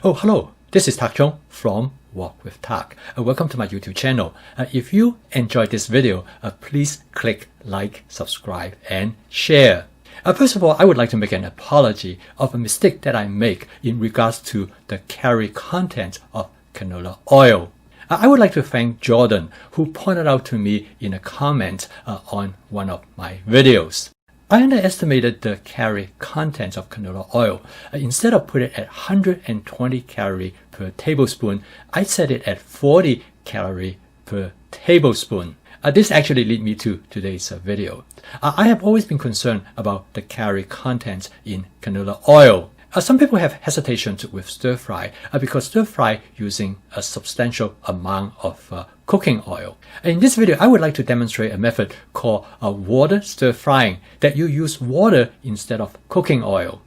Oh, hello. This is Tak Chung from Walk with Tak. Welcome to my YouTube channel. If you enjoyed this video, please click like, subscribe, and share. First of all, I would like to make an apology of a mistake that I make in regards to the calorie content of canola oil. I would like to thank Jordan, who pointed out to me in a comment on one of my videos. I underestimated the calorie content of canola oil. Instead of putting it at 120 calories per tablespoon, I set it at 40 calories per tablespoon. This actually led me to today's video. I have always been concerned about the calorie content in canola oil. Some people have hesitation with stir fry because stir fry using a substantial amount of cooking oil. In this video, I would like to demonstrate a method called water stir frying, that you use water instead of cooking oil.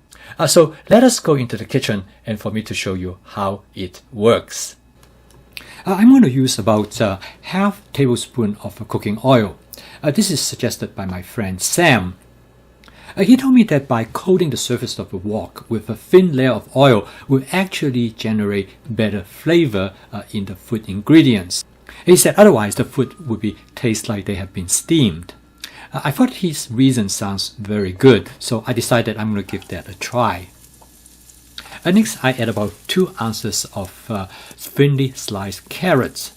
So let us go into the kitchen and for me to show you how it works. I'm going to use about half tablespoon of cooking oil. This is suggested by my friend Sam. He told me that by coating the surface of the wok with a thin layer of oil will actually generate better flavor in the food ingredients. He said otherwise the food would taste like they have been steamed. I thought his reason sounds very good, so I decided I'm going to give that a try. Next, I add about 2 ounces of thinly sliced carrots.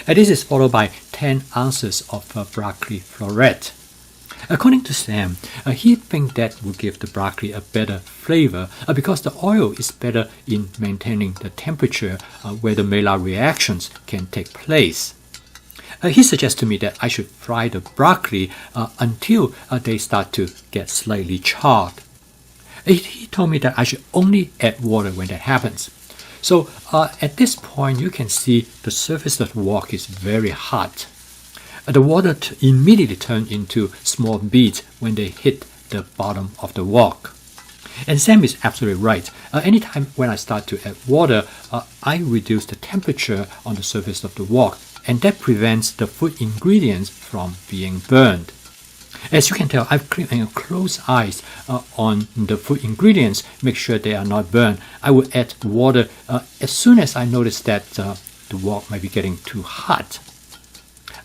This is followed by 10 ounces of broccoli florette. According to Sam, he thinks that will give the broccoli a better flavor because the oil is better in maintaining the temperature where the Maillard reactions can take place. He suggests to me that I should fry the broccoli until they start to get slightly charred. He told me that I should only add water when that happens. So at this point, you can see the surface of the wok is very hot. The water immediately turns into small beads when they hit the bottom of the wok. And Sam is absolutely right. Anytime when I start to add water, I reduce the temperature on the surface of the wok, and that prevents the food ingredients from being burned. As you can tell, I've kept a close eyes on the food ingredients, make sure they are not burned. I will add water as soon as I notice that the wok might be getting too hot.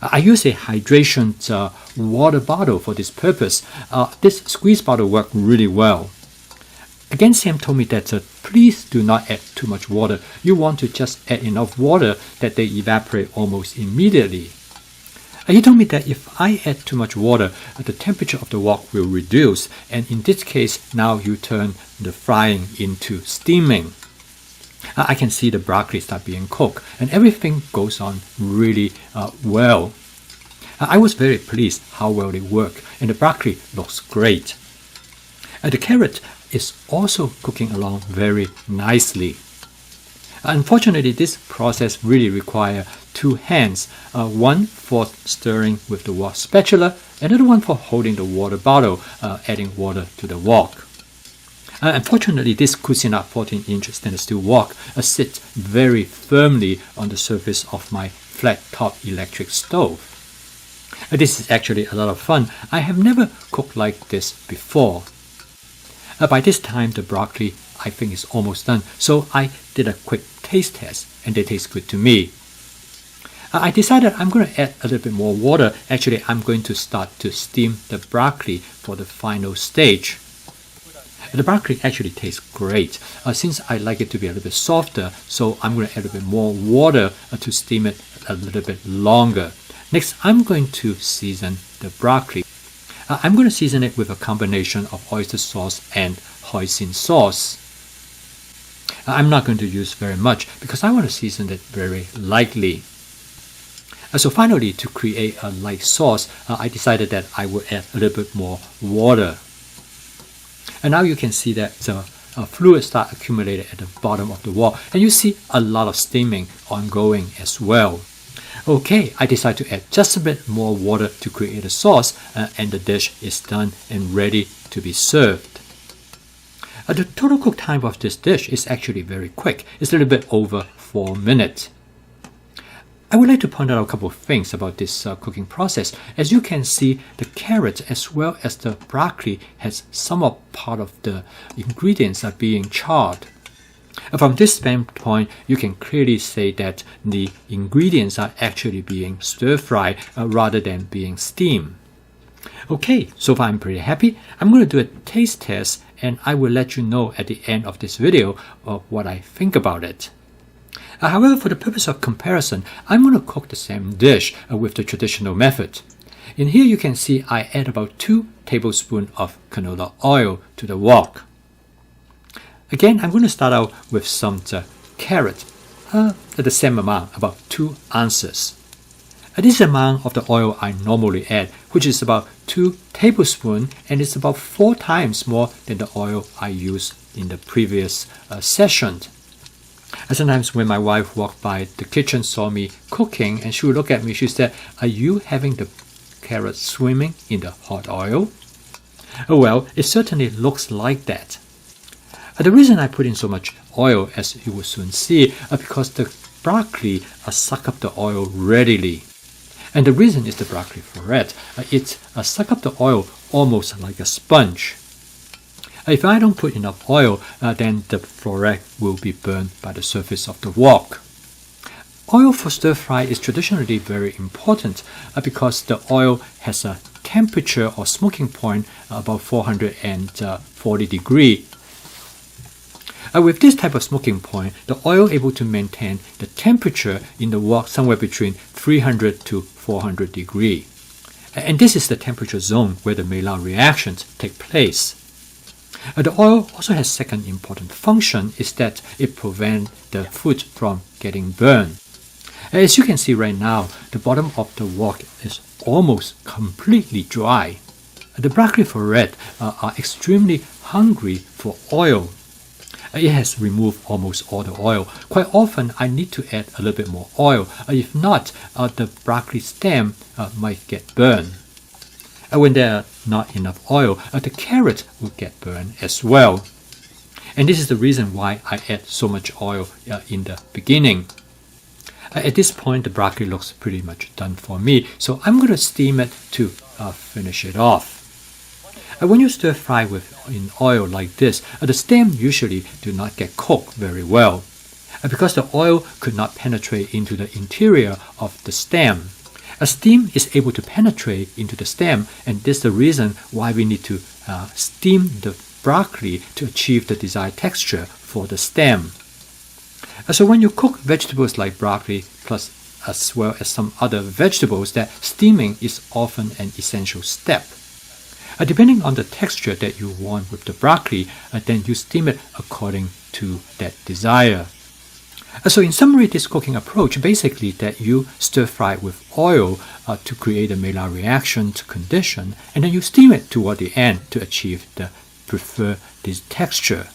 I use a hydration water bottle for this purpose. This squeeze bottle worked really well. Again, Sam told me that please do not add too much water. You want to just add enough water that they evaporate almost immediately. He told me that if I add too much water, the temperature of the wok will reduce, and in this case, now you turn the frying into steaming. I can see the broccoli start being cooked, and everything goes on really well. I was very pleased how well they work, and the broccoli looks great. The carrot is also cooking along very nicely. Unfortunately, this process really requires 2 hands, one for stirring with the wok spatula, another one for holding the water bottle, adding water to the wok. Unfortunately, this Cuisinart 14-inch stainless steel wok sits very firmly on the surface of my flat-top electric stove. This is actually a lot of fun. I have never cooked like this before. By this time, the broccoli, I think, is almost done, so I did a quick taste test, and they taste good to me. I decided I'm going to add a little bit more water. Actually, I'm going to start to steam the broccoli for the final stage. The broccoli actually tastes great. Since I like it to be a little bit softer, so I'm going to add a bit more water to steam it a little bit longer. Next, I'm going to season the broccoli. I'm going to season it with a combination of oyster sauce and hoisin sauce. I'm not going to use very much because I want to season it very lightly. So finally, to create a light sauce, I decided that I would add a little bit more water. And now you can see that the fluid start accumulated at the bottom of the wok, and you see a lot of steaming ongoing as well. Okay, I decided to add just a bit more water to create a sauce, and the dish is done and ready to be served. The total cook time of this dish is actually very quick. It's a little bit over 4 minutes. I would like to point out a couple of things about this cooking process. As you can see, the carrot as well as the broccoli has some of part of the ingredients are being charred. From this standpoint, you can clearly say that the ingredients are actually being stir-fried rather than being steamed. Okay, so far I'm pretty happy. I'm going to do a taste test and I will let you know at the end of this video what I think about it. However, for the purpose of comparison, I'm going to cook the same dish with the traditional method. In here you can see I add about 2 tablespoons of canola oil to the wok. Again, I'm going to start out with some carrot at the same amount, about 2 ounces. This amount of the oil I normally add, which is about 2 tablespoons, and it's about 4 times more than the oil I used in the previous session. Sometimes when my wife walked by the kitchen, saw me cooking, and she would look at me, she said, "Are you having the carrot swimming in the hot oil?" Well, it certainly looks like that. The reason I put in so much oil, as you will soon see, because the broccoli suck up the oil readily. And the reason is the broccoli floret. It suck up the oil almost like a sponge. If I don't put enough oil, then the floret will be burned by the surface of the wok. Oil for stir fry is traditionally very important because the oil has a temperature or smoking point about 440 degrees. With this type of smoking point, the oil able to maintain the temperature in the wok somewhere between 300 to 400 degrees. And this is the temperature zone where the Maillard reactions take place. The oil also has second important function is that it prevents the food from getting burned. As you can see right now, the bottom of the wok is almost completely dry. The broccoli floret are extremely hungry for oil. It has removed almost all the oil. Quite often, I need to add a little bit more oil. If not, the broccoli stem might get burned. When there are not enough oil, the carrot will get burned as well. And this is the reason why I add so much oil in the beginning. At this point, the broccoli looks pretty much done for me, so I'm going to steam it to finish it off. When you stir fry in oil like this, the stem usually do not get cooked very well because the oil could not penetrate into the interior of the stem. Steam is able to penetrate into the stem, and this is the reason why we need to steam the broccoli to achieve the desired texture for the stem. So when you cook vegetables like broccoli, plus as well as some other vegetables, that steaming is often an essential step. Depending on the texture that you want with the broccoli, then you steam it according to that desire. So in summary, this cooking approach basically that you stir fry with oil to create a Maillard reaction condition, and then you steam it toward the end to achieve the preferred texture.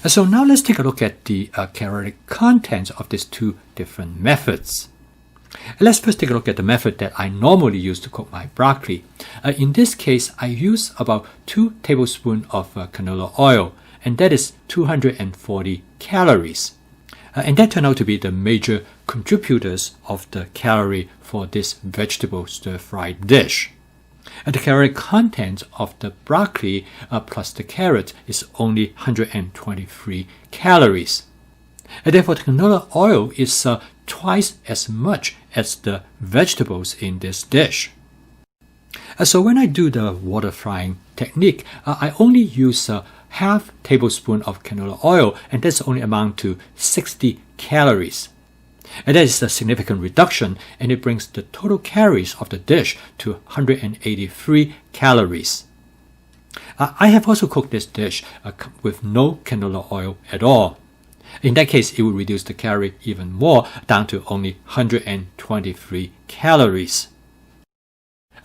So now let's take a look at the caloric content of these 2 different methods. Let's first take a look at the method that I normally use to cook my broccoli. In this case, I use about 2 tablespoons of canola oil, and that is 240 calories. And that turned out to be the major contributors of the calorie for this vegetable stir-fried dish. The caloric content of the broccoli plus the carrot is only 123 calories. Therefore, the canola oil is twice as much as the vegetables in this dish. So when I do the water frying technique, I only use half tablespoon of canola oil, and that's only amount to 60 calories. And that is a significant reduction, and it brings the total calories of the dish to 183 calories. I have also cooked this dish with no canola oil at all. In that case, it will reduce the calorie even more, down to only 123 calories.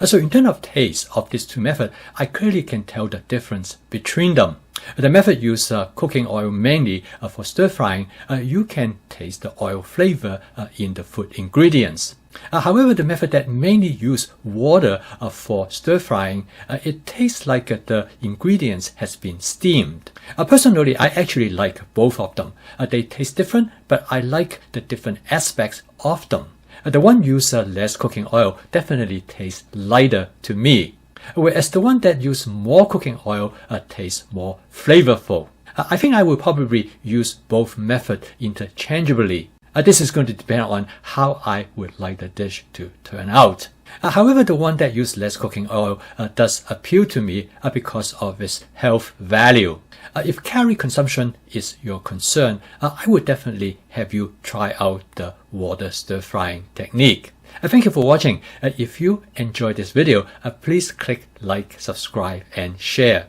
So in terms of taste of these 2 methods, I clearly can tell the difference between them. The method uses cooking oil mainly for stir frying. You can taste the oil flavor in the food ingredients. However, the method that mainly uses water for stir frying, it tastes like the ingredients has been steamed. Personally, I actually like both of them. They taste different, but I like the different aspects of them. The one uses less cooking oil definitely tastes lighter to me, whereas the one that uses more cooking oil tastes more flavorful. I think I will probably use both methods interchangeably. This is going to depend on how I would like the dish to turn out. However, the one that uses less cooking oil does appeal to me because of its health value. If calorie consumption is your concern, I would definitely have you try out the water stir frying technique. Thank you for watching. If you enjoyed this video, please click like, subscribe, and share.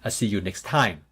I'll see you next time.